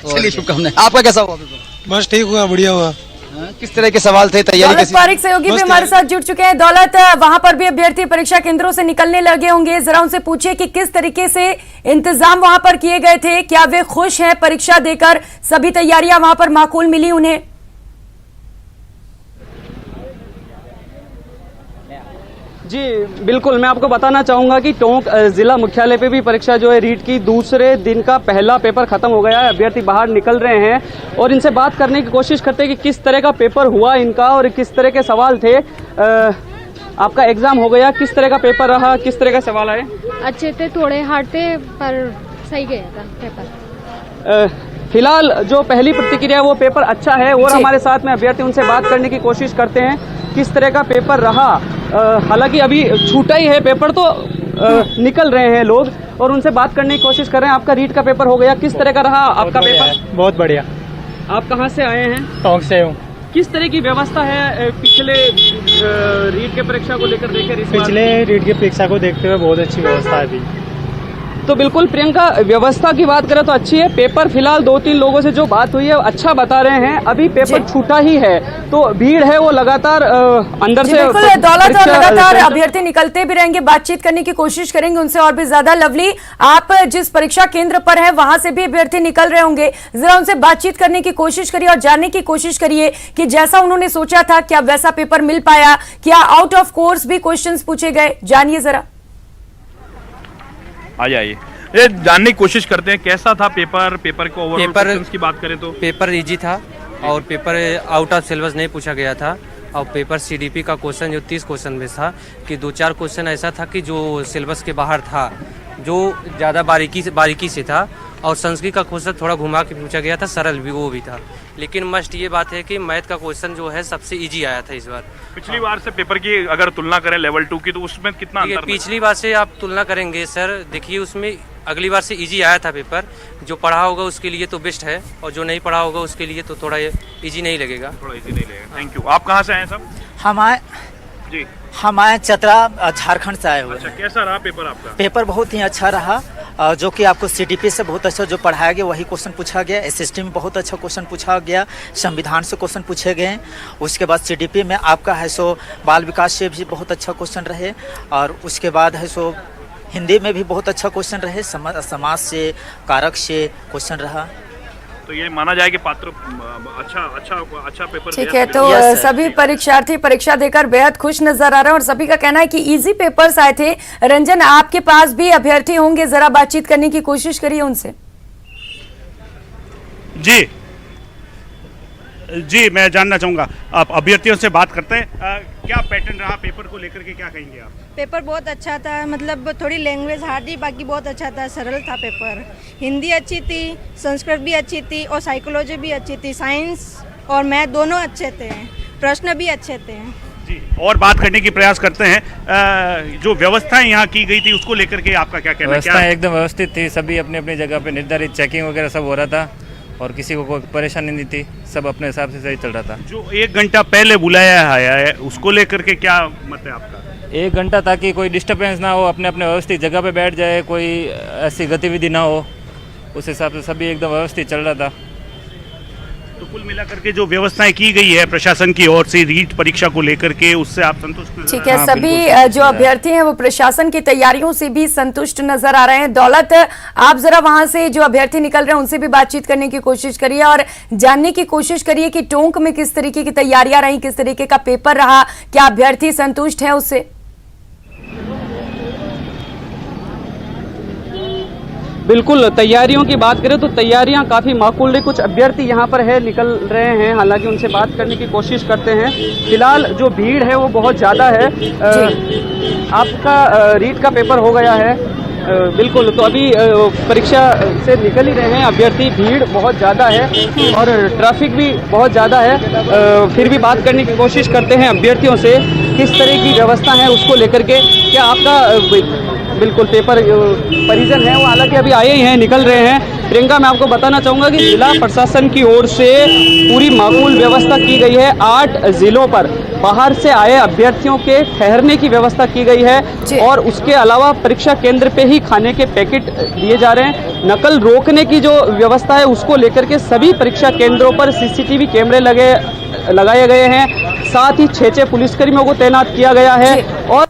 चलिए शुभकामनाएं। आपका कैसा हुआ पेपर? बस ठीक हुआ, बढ़िया हुआ। किस तरह के सवाल थे, तैयारी दौलत कैसी? पारिक सहयोगी भी हमारे साथ जुड़ चुके हैं। दौलत, वहां पर भी अभ्यर्थी परीक्षा केंद्रों से निकलने लगे होंगे, जरा उनसे पूछिए कि किस तरीके से इंतजाम वहां पर किए गए थे, क्या वे खुश हैं परीक्षा देकर, सभी तैयारियां वहां पर माकूल मिली उन्हें? जी बिल्कुल, मैं आपको बताना चाहूँगा कि टोंक ज़िला मुख्यालय पे भी परीक्षा जो है रीट की दूसरे दिन का पहला पेपर ख़त्म हो गया है। अभ्यर्थी बाहर निकल रहे हैं और इनसे बात करने की कोशिश करते हैं कि किस तरह का पेपर हुआ इनका और किस तरह के सवाल थे। आपका एग्ज़ाम हो गया, किस तरह का पेपर रहा, किस तरह का सवाल आए? अच्छे थे, थोड़े हार्ड थे पर सही गया था पेपर। फिलहाल जो पहली प्रतिक्रिया है वो पेपर अच्छा है और हमारे साथ में अभ्यर्थी उनसे बात करने की कोशिश करते हैं किस तरह का पेपर रहा। हालांकि अभी छूटा ही है पेपर, तो निकल रहे हैं लोग और उनसे बात करने की कोशिश कर रहे हैं। आपका रीट का पेपर हो गया, किस तरह का रहा आपका पेपर? बहुत बढ़िया। आप कहाँ से आए हैं? टोंक से हूँ। किस तरह की व्यवस्था है पिछले रीट के परीक्षा को लेकर देखें? पिछले रीट की परीक्षा को देखते हुए बहुत अच्छी व्यवस्था है अभी। तो बिल्कुल प्रियंका, व्यवस्था की बात करें तो अच्छी है। पेपर फिलहाल 2-3 लोगों से जो बात हुई है अच्छा बता रहे हैं। अभी पेपर छूटा ही है तो भीड़ है वो लगातार अंदर से। बिल्कुल दौलत, और लगातार अभ्यर्थी निकलते भी रहेंगे, बातचीत करने की कोशिश करेंगे उनसे और भी ज्यादा। लवली, आप जिस परीक्षा केंद्र पर है वहां से भी अभ्यर्थी निकल रहे होंगे, जरा उनसे बातचीत करने की कोशिश करिए और जानने की कोशिश करिए कि जैसा उन्होंने सोचा था क्या वैसा पेपर मिल पाया, क्या आउट ऑफ कोर्स भी क्वेश्चंस पूछे गए, जानिए जरा। आ जाइए, ये जानने की कोशिश करते हैं कैसा था पेपर को ओवरऑल क्वेश्चंस की बात करें तो। पेपर इजी था और पेपर आउट ऑफ सिलेबस नहीं पूछा गया था। और पेपर सीडीपी का क्वेश्चन जो 30 क्वेश्चन में था कि 2-4 क्वेश्चन ऐसा था कि जो सिलेबस के बाहर था, जो ज़्यादा बारीकी से था। और संस्कृत का क्वेश्चन थोड़ा घुमा के पूछा गया था, सरल भी वो भी था। लेकिन मस्ट ये बात है कि मैथ का क्वेश्चन जो है सबसे इजी आया था इस बार। पिछली बार से पेपर की अगर तुलना करें लेवल 2 की तो उसमें कितना अंतर? पिछली बार से आप तुलना करेंगे सर, देखिए उसमें अगली बार से इजी आया था पेपर। जो पढ़ा होगा उसके लिए तो बेस्ट है और जो नहीं पढ़ा होगा उसके लिए तो थोड़ा इजी नहीं लगेगा। थोड़ा इजी नहीं लगेगा। Thank you. आप कहाँ से आए सब? हम आए चतरा, झारखंड से आए हुए। अच्छा, कैसा रहा पेपर आपका? पेपर बहुत ही अच्छा रहा, जो कि आपको सीडीपी से बहुत अच्छा जो पढ़ाया गया वही क्वेश्चन पूछा गया। एसएसटी में बहुत अच्छा क्वेश्चन पूछा गया, संविधान से क्वेश्चन पूछे गए। उसके बाद सीडीपी में आपका है सो बाल विकास से भी बहुत अच्छा क्वेश्चन रहे। और उसके बाद है सो हिंदी में भी बहुत अच्छा क्वेश्चन रहे, समाज से, कारक से क्वेश्चन रहा। तो ये माना जाए कि पात्र अच्छा पेपर। ठीक है, तो सभी परीक्षार्थी परीक्षा देकर बेहद खुश नजर आ रहे हैं और सभी का कहना है कि इजी पेपर्स आए थे। रंजन, आपके पास भी अभ्यर्थी होंगे, जरा बातचीत करने की कोशिश करिए उनसे। जी, मैं जानना चाहूँगा, आप अभ्यर्थियों से बात करते हैं, क्या पैटर्न रहा पेपर को लेकर के, क्या कहेंगे आप? पेपर बहुत अच्छा था, मतलब थोड़ी लैंग्वेज हार्ड थी, बाकी बहुत अच्छा था, सरल था पेपर। हिंदी अच्छी थी, संस्कृत भी अच्छी थी और साइकोलॉजी भी अच्छी थी। साइंस और मैथ दोनों अच्छे थे, प्रश्न भी अच्छे थे। जी, और बात करने की प्रयास करते हैं, जो व्यवस्थाएं यहाँ की गई थी उसको लेकर के आपका क्या कहना है? व्यवस्थाएं एकदम व्यवस्थित थी, सभी अपनी अपनी जगह पे निर्धारित चेकिंग वगैरह सब हो रहा था और किसी को कोई परेशानी नहीं थी, सब अपने हिसाब से सही चल रहा था। जो 1 घंटा पहले बुलाया है उसको लेकर के क्या मत है आपका? 1 घंटा ताकि कोई डिस्टर्बेंस ना हो, अपने अपने व्यवस्थित जगह पे बैठ जाए, कोई ऐसी गतिविधि ना हो, उस हिसाब से सभी एकदम व्यवस्थित चल रहा था। तो कुल मिलाकर के जो व्यवस्थाएं की गई है प्रशासन की ओर से रीट परीक्षा को लेकर के, उससे आप संतुष्ट? ठीक है, सभी जो अभ्यर्थी हैं वो प्रशासन की तैयारियों से भी संतुष्ट नजर आ रहे हैं। दौलत, आप जरा वहां से जो अभ्यर्थी निकल रहे हैं उनसे भी बातचीत करने की कोशिश करिए और जानने की कोशिश करिए कि टोंक में किस तरीके की तैयारियां रही, किस तरीके का पेपर रहा, क्या अभ्यर्थी संतुष्ट है उससे? बिल्कुल, तैयारियों की बात करें तो तैयारियां काफ़ी माकूल रही। कुछ अभ्यर्थी यहाँ पर है, निकल रहे हैं, हालांकि उनसे बात करने की कोशिश करते हैं। फिलहाल जो भीड़ है वो बहुत ज़्यादा है। आपका रीट का पेपर हो गया है? बिल्कुल, तो अभी परीक्षा से निकल ही रहे हैं अभ्यर्थी। भीड़ बहुत ज़्यादा है और ट्रैफिक भी बहुत ज़्यादा है। फिर भी बात करने की कोशिश करते हैं अभ्यर्थियों से किस तरह की व्यवस्था है उसको लेकर के। क्या आपका बिल्कुल पेपर परिजन है वो हालांकि अभी आए ही हैं, निकल रहे हैं, प्रियंका, मैं आपको बताना चाहूँगा कि जिला प्रशासन की ओर से पूरी माकूल व्यवस्था की गई है। 8 जिलों पर बाहर से आए अभ्यर्थियों के ठहरने की व्यवस्था की गई है और उसके अलावा परीक्षा केंद्र पे ही खाने के पैकेट दिए जा रहे हैं। नकल रोकने की जो व्यवस्था है उसको लेकर के सभी परीक्षा केंद्रों पर CCTV कैमरे लगाए गए हैं। साथ ही 6 पुलिसकर्मियों को तैनात किया गया है। और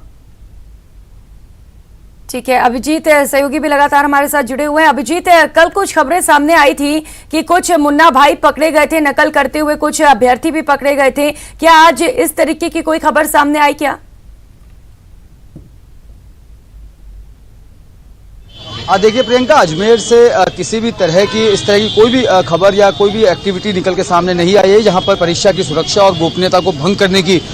ठीक है, अभिजीत सहयोगी भी लगातार हमारे साथ जुड़े हुए हैं। अभिजीत, कल कुछ खबरें सामने आई थी कि कुछ मुन्ना भाई पकड़े गए थे नकल करते हुए, कुछ अभ्यर्थी भी पकड़े गए थे। क्या आज इस तरीके की कोई खबर सामने आई क्या? देखिए प्रियंका, अजमेर से किसी भी तरह की इस तरह की कोई भी खबर या कोई भी एक्टिविटी निकल के सामने नहीं आई है जहां पर परीक्षा की सुरक्षा और गोपनीयता को भंग करने की